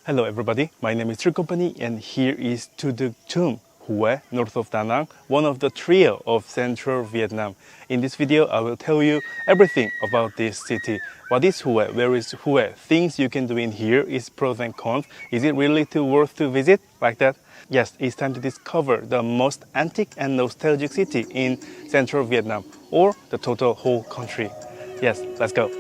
Hello everybody, my name is Company and here is To the Tomb, HUE, north of Da Nang, one of the trio of central Vietnam. In this video, I will tell you everything about this city. What is HUE? Where is HUE? Things you can do in here, is pros and cons. Is it really worth to visit like that? Yes, it's time to discover the most antique and nostalgic city in central Vietnam, or the total whole country. Yes, let's go.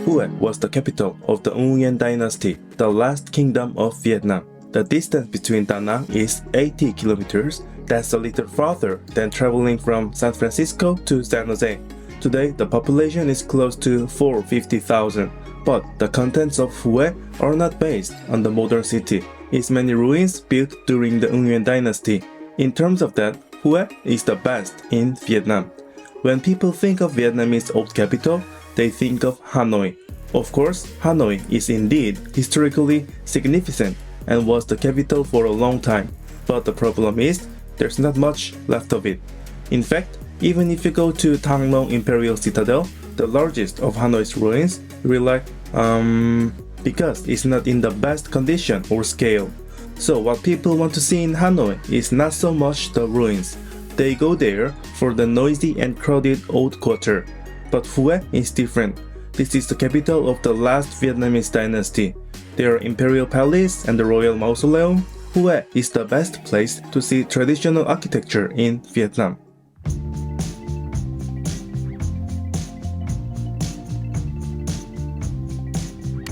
HUE was the capital of the Nguyen dynasty, the last kingdom of Vietnam. The distance between Da Nang is 80 kilometers. That's a little farther than traveling from San Francisco to San Jose. Today, the population is close to 450,000, but the contents of HUE are not based on the modern city. It's many ruins built during the Nguyen dynasty. In terms of that, HUE is the best in Vietnam. When people think of Vietnamese old capital, they think of Hanoi. Of course, Hanoi is indeed historically significant and was the capital for a long time. But the problem is, there's not much left of it. In fact, even if you go to Thien Mu Imperial Citadel, the largest of Hanoi's ruins, because it's not in the best condition or scale. So what people want to see in Hanoi is not so much the ruins. They go there for the noisy and crowded old quarter. But HUE is different. This is the capital of the last Vietnamese dynasty. Their Imperial Palace and the Royal Mausoleum. HUE is the best place to see traditional architecture in Vietnam.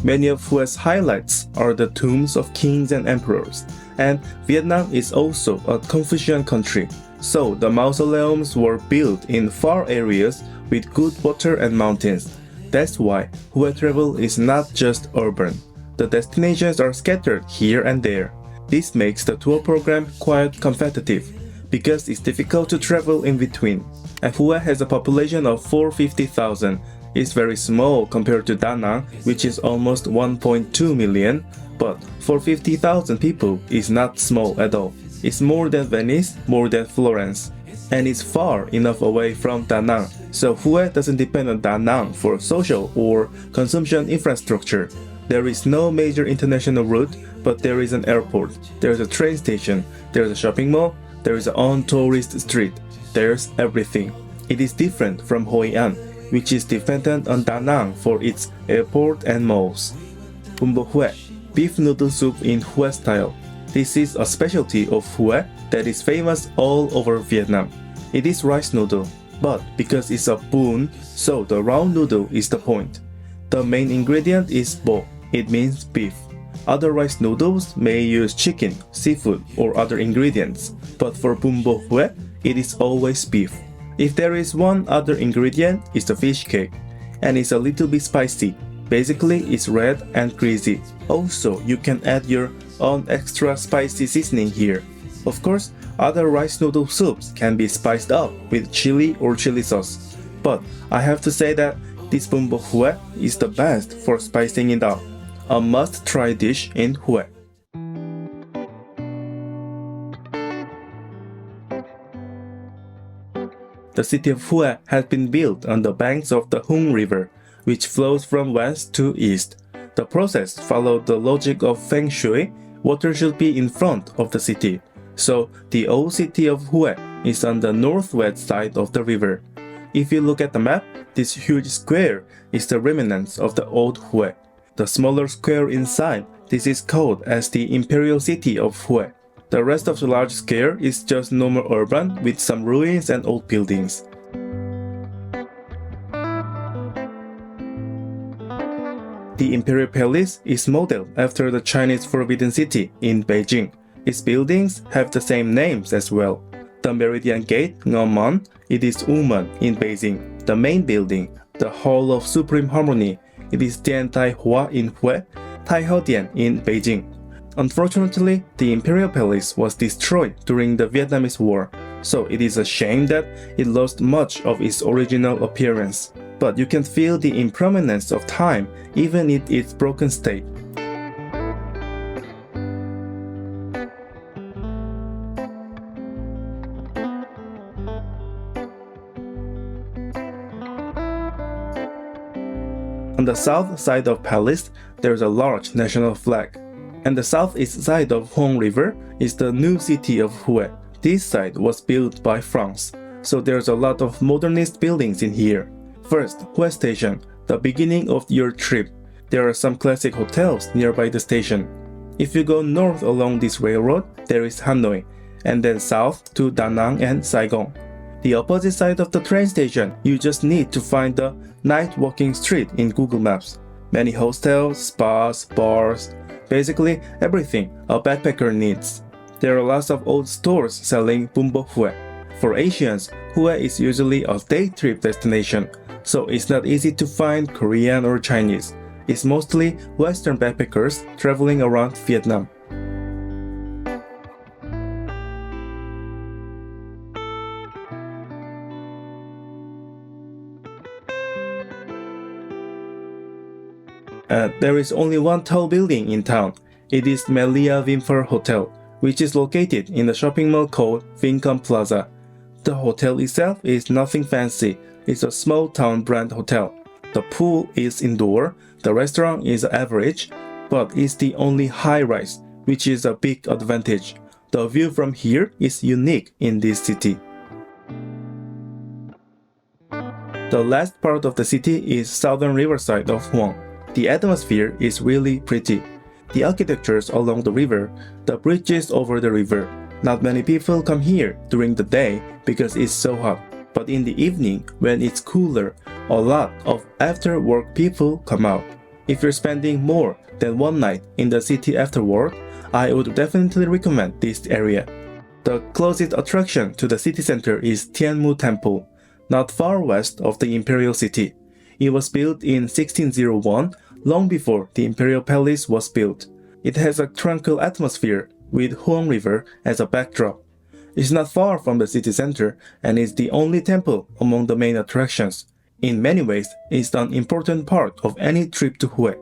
Many of HUE's highlights are the tombs of kings and emperors, and Vietnam is also a Confucian country, so the mausoleums were built in far areas with good water and mountains. That's why HUE travel is not just urban. The destinations are scattered here and there. This makes the tour program quite competitive, because it's difficult to travel in between. And HUE has a population of 450,000. It's very small compared to Da Nang, which is almost 1.2 million, but 450,000 people is not small at all. It's more than Venice, more than Florence. And it's far enough away from Da Nang, so HUE doesn't depend on Da Nang for social or consumption infrastructure. There is no major international route, but there is an airport, there's a train station, there's a shopping mall, there is a on-tourist street. There's everything. It is different from Hoi An, which is dependent on Da Nang for its airport and malls. Bún bò Huế, beef noodle soup in HUE style. This is a specialty of HUE that is famous all over Vietnam. It is rice noodle, but because it's a bún, so the round noodle is the point. The main ingredient is bò, it means beef. Other rice noodles may use chicken, seafood, or other ingredients, but for bún bò Huế, it is always beef. If there is one other ingredient, it's the fish cake, and it's a little bit spicy. Basically, it's red and greasy. Also, you can add your own extra spicy seasoning here. Of course, other rice noodle soups can be spiced up with chili or chili sauce. But I have to say that this bún bò Huế is the best for spicing it up. A must-try dish in HUE. The city of HUE has been built on the banks of the Hung River, which flows from west to east. The process followed the logic of Feng Shui. Water should be in front of the city. So the old city of HUE is on the northwest side of the river. If you look at the map, this huge square is the remnants of the old HUE. The smaller square inside, this is called as the Imperial city of HUE. The rest of the large square is just normal urban with some ruins and old buildings. The Imperial Palace is modeled after the Chinese Forbidden City in Beijing. Its buildings have the same names as well. The Meridian Gate, Ngomon, it is Uman in Beijing. The main building, the Hall of Supreme Harmony, it is Dien Tai Hua in HUE, Tai Hao Dien in Beijing. Unfortunately, the Imperial Palace was destroyed during the Vietnamese War, so it is a shame that it lost much of its original appearance. But you can feel the impermanence of time even in its broken state. On the south side of palace, there is a large national flag. And the southeast side of Huang River is the new city of HUE. This side was built by France, so there's a lot of modernist buildings in here. First, HUE Station, the beginning of your trip. There are some classic hotels nearby the station. If you go north along this railroad, there is Hanoi, and then south to Da Nang and Saigon. The opposite side of the train station, you just need to find the night walking street in Google Maps. Many hostels, spas, bars, basically everything a backpacker needs. There are lots of old stores selling bumbo hue. For Asians, HUE is usually a day trip destination, so it's not easy to find Korean or Chinese. It's mostly Western backpackers traveling around Vietnam. There is only one tall building in town. It is Melia Wimfer Hotel, which is located in the shopping mall called Vincom Plaza. The hotel itself is nothing fancy. It's a small town brand hotel. The pool is indoor, the restaurant is average, but it's the only high-rise, which is a big advantage. The view from here is unique in this city. The last part of the city is southern riverside of Huang. The atmosphere is really pretty. The architectures along the river, the bridges over the river. Not many people come here during the day because it's so hot. But in the evening, when it's cooler, a lot of after-work people come out. If you're spending more than one night in the city afterward, I would definitely recommend this area. The closest attraction to the city center is Thien Mu Temple, not far west of the Imperial city. It was built in 1601, long before the Imperial Palace was built. It has a tranquil atmosphere with Huang River as a backdrop. It's not far from the city center and is the only temple among the main attractions. In many ways, it's an important part of any trip to HUE.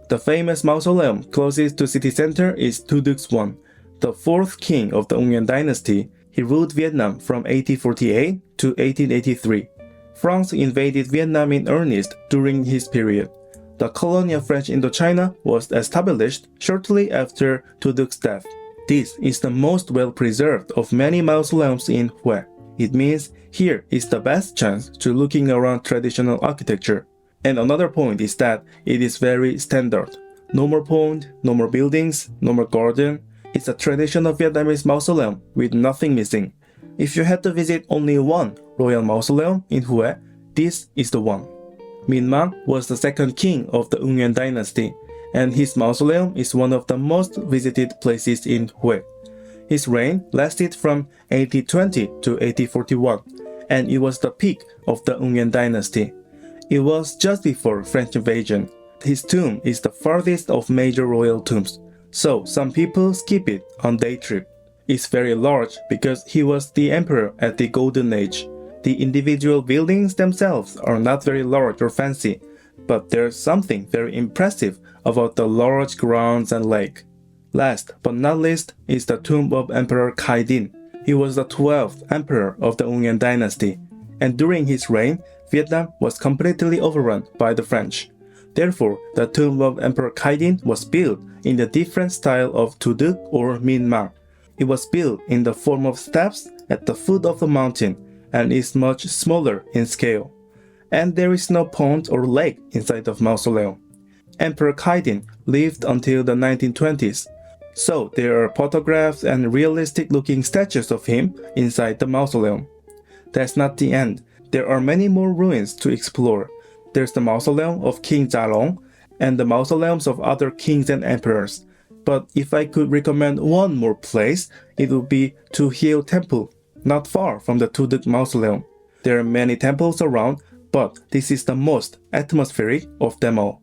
The famous mausoleum closest to city center is Tu Duc I, the fourth king of the Ungern dynasty. He ruled Vietnam from 1848 to 1883. France invaded Vietnam in earnest during his period. The colony of French Indochina was established shortly after Tu Duc's death. This is the most well-preserved of many mausoleums in HUE. It means here is the best chance to looking around traditional architecture. And another point is that it is very standard. No more pond, no more buildings, no more garden. It's a traditional Vietnamese mausoleum with nothing missing. If you had to visit only one royal mausoleum in HUE, this is the one. Minh Mang was the second king of the Ungern dynasty, and his mausoleum is one of the most visited places in HUE. His reign lasted from 1820 to 1841, and it was the peak of the Ungern dynasty. It was just before French invasion. His tomb is the farthest of major royal tombs, so some people skip it on day trip. It's very large because he was the emperor at the Golden Age. The individual buildings themselves are not very large or fancy, but there's something very impressive about the large grounds and lake. Last but not least is the tomb of Emperor Khai Dinh. He was the 12th emperor of the Ungern dynasty, and during his reign, Vietnam was completely overrun by the French. Therefore, the tomb of Emperor Khai Dinh was built in the different style of Tu Duc or Minh Mang. It was built in the form of steps at the foot of the mountain and is much smaller in scale. And there is no pond or lake inside the mausoleum. Emperor Khai Dinh lived until the 1920s, so there are photographs and realistic-looking statues of him inside the mausoleum. That's not the end. There are many more ruins to explore. There's the mausoleum of King Jalong and the mausoleums of other kings and emperors. But if I could recommend one more place, it would be HUE Temple, not far from the Tu Duc mausoleum. There are many temples around, but this is the most atmospheric of them all.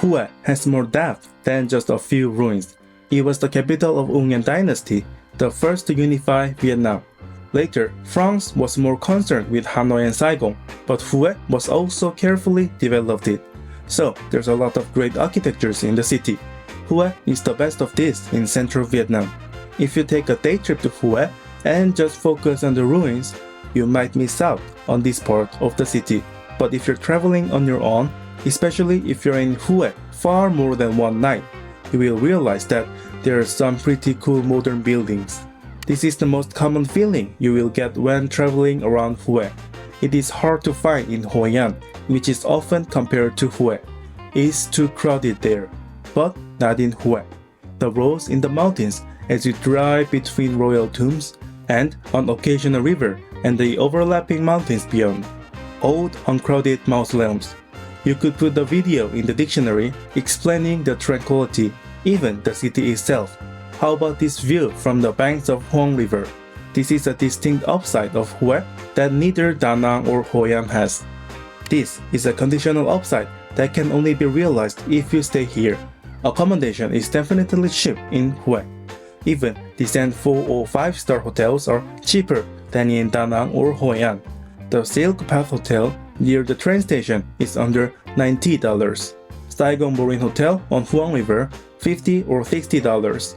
HUE has more depth than just a few ruins. It was the capital of Ungern dynasty, the first to unify Vietnam. Later, France was more concerned with Hanoi and Saigon, but HUE was also carefully developed it. So there's a lot of great architectures in the city. HUE is the best of this in central Vietnam. If you take a day trip to HUE and just focus on the ruins, you might miss out on this part of the city. But if you're traveling on your own, especially if you're in HUE far more than one night, you will realize that there are some pretty cool modern buildings. This is the most common feeling you will get when traveling around HUE. It is hard to find in Hoi An, which is often compared to HUE. It's too crowded there, but not in HUE. The roads in the mountains as you drive between royal tombs and on occasional river and the overlapping mountains beyond. Old uncrowded mausoleums. You could put the video in the dictionary explaining the tranquility, even the city itself. How about this view from the banks of Huang River? This is a distinct upside of HUE that neither Da Nang or Hoi An has. This is a conditional upside that can only be realized if you stay here. Accommodation is definitely cheap in HUE. Even decent 4 or 5-star hotels are cheaper than in Da Nang or Hoi An. The Silk Path Hotel near the train station is under $90. Saigon Marine Hotel on Huang River, $50 or $60.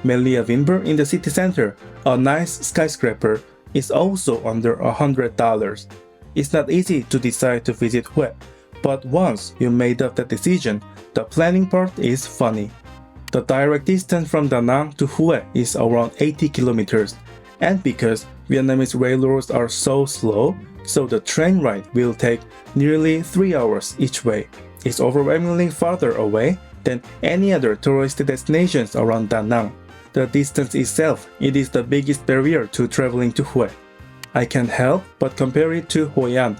Melia Vinber in the city center, a nice skyscraper, is also under $100. It's not easy to decide to visit HUE, but once you made up the decision, the planning part is funny. The direct distance from Da Nang to HUE is around 80 kilometers, and because Vietnamese railroads are so slow, so the train ride will take nearly 3 hours each way. It's overwhelmingly farther away than any other tourist destinations around Da Nang. The distance itself, it is the biggest barrier to traveling to HUE. I can't help but compare it to Hoi An.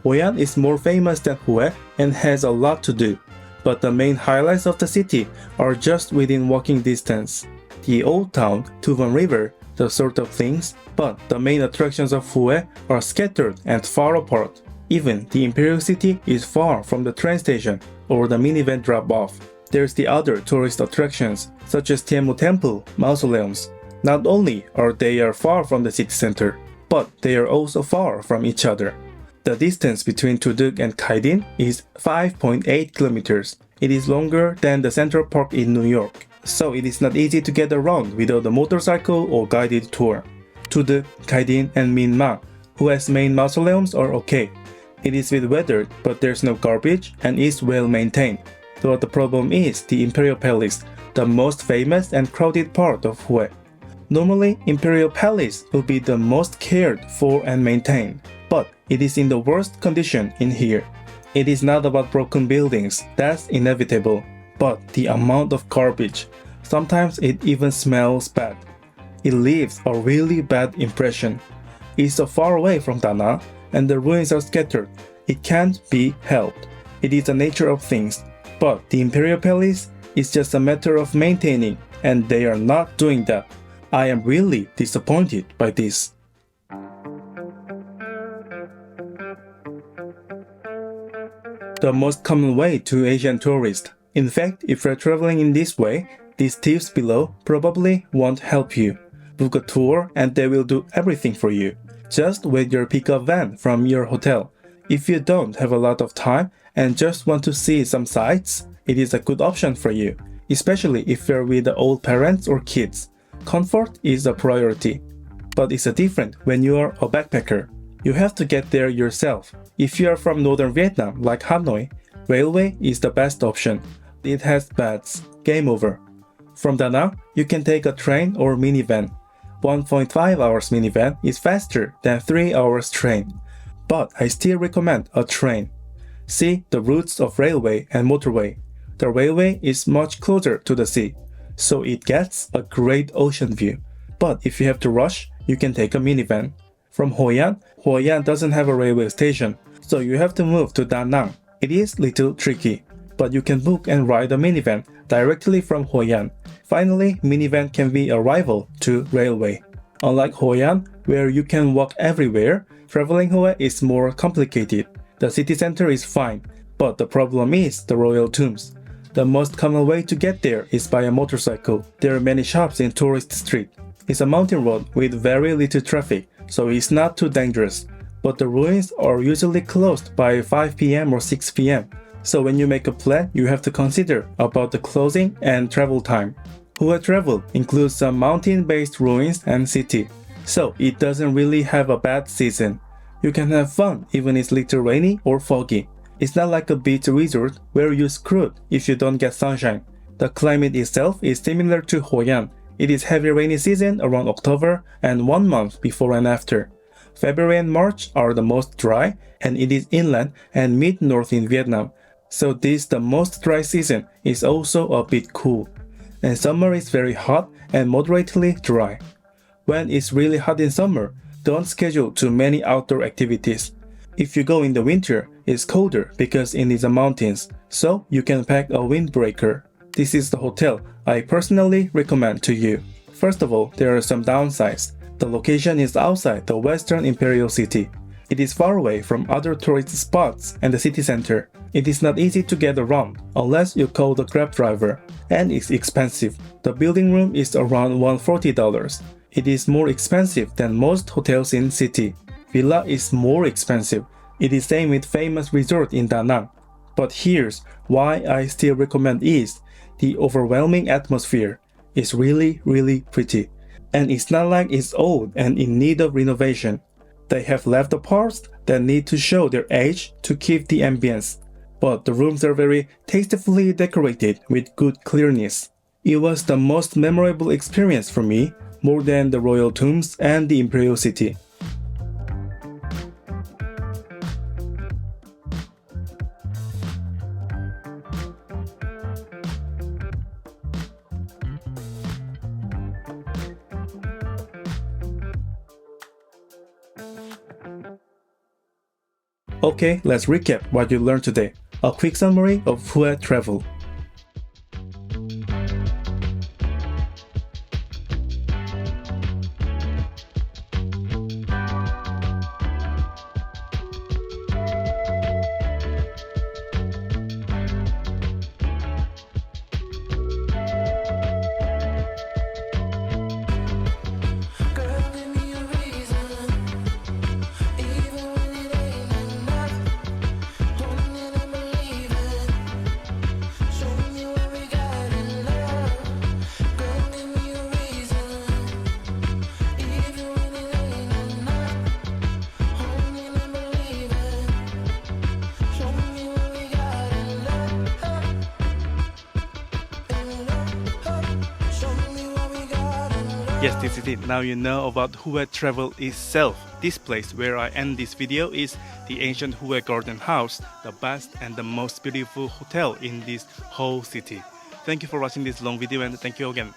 Hoi An is more famous than HUE and has a lot to do, but the main highlights of the city are just within walking distance. The old town, Thien River, the sort of things, but the main attractions of HUE are scattered and far apart. Even the Imperial city is far from the train station or the minivan drop-off. There's the other tourist attractions, such as Thien Mu Temple, mausoleums. Not only are they far from the city center, but they are also far from each other. The distance between Tu Duc and Khai Dinh is 5.8 kilometers. It is longer than the Central Park in New York, so it is not easy to get around without a motorcycle or guided tour. Tu Duc, Khai Dinh, and Minh Ma, HUE's main mausoleums, are okay. It is with weathered, but there's no garbage and is well maintained. Though the problem is the Imperial Palace, the most famous and crowded part of HUE. Normally, Imperial Palace will be the most cared for and maintained, but it is in the worst condition in here. It is not about broken buildings, that's inevitable, but the amount of garbage. Sometimes it even smells bad. It leaves a really bad impression. It's so far away from Da Nang, and the ruins are scattered. It can't be helped. It is the nature of things. But the Imperial Palace is just a matter of maintaining, and they are not doing that. I am really disappointed by this. The most common way to Asian tourists. In fact, if you're traveling in this way, these tips below probably won't help you. Book a tour and they will do everything for you. Just wait your pickup van from your hotel. If you don't have a lot of time and just want to see some sights, it is a good option for you, especially if you're with the old parents or kids. Comfort is a priority, but it's different when you are a backpacker. You have to get there yourself. If you are from northern Vietnam like Hanoi, railway is the best option. It has beds. Game over. From Da Nang, you can take a train or minivan. 1.5 hours minivan is faster than 3 hours train, but I still recommend a train. See the routes of railway and motorway. The railway is much closer to the sea, so it gets a great ocean view. But if you have to rush, you can take a minivan. From Hoi An doesn't have a railway station, so you have to move to Da Nang. It is little tricky, but you can book and ride a minivan directly from Hoi An. Finally, minivan can be a rival to railway. Unlike Hoi An, where you can walk everywhere, traveling HUE is more complicated. The city center is fine, but the problem is the royal tombs. The most common way to get there is by a motorcycle. There are many shops in Tourist Street. It's a mountain road with very little traffic, so it's not too dangerous. But the ruins are usually closed by 5 p.m. or 6 p.m. So when you make a plan, you have to consider about the closing and travel time. HUE travel includes some mountain-based ruins and city. so it doesn't really have a bad season. You can have fun even if it's little rainy or foggy. It's not like a beach resort where you're screwed if you don't get sunshine. The climate itself is similar to Hoi An. It is heavy rainy season around October and 1 month before and after. February and March are the most dry, and it is inland and mid-north in Vietnam. So this the most dry season is also a bit cool. And summer is very hot and moderately dry. When it's really hot in summer, don't schedule too many outdoor activities. If you go in the winter, it's colder because it is the mountains, so you can pack a windbreaker. This is the hotel I personally recommend to you. First of all, there are some downsides. The location is outside the western Imperial city. It is far away from other tourist spots and the city center. It is not easy to get around unless you call the Grab driver, and it's expensive. The building room is around $140. It is more expensive than most hotels in city. Villa is more expensive. It is same with famous resort in Da Nang. But here's why I still recommend East. The overwhelming atmosphere is really pretty. And it's not like it's old and in need of renovation. They have left the parts that need to show their age to keep the ambience. But the rooms are very tastefully decorated with good clearness. It was the most memorable experience for me, more than the royal tombs and the Imperial city. Okay, let's recap what you learned today. A quick summary of HUE travel. Yes, this is it. Now you know about HUE travel itself. This place where I end this video is the ancient HUE Garden House, the best and the most beautiful hotel in this whole city. Thank you for watching this long video and thank you again.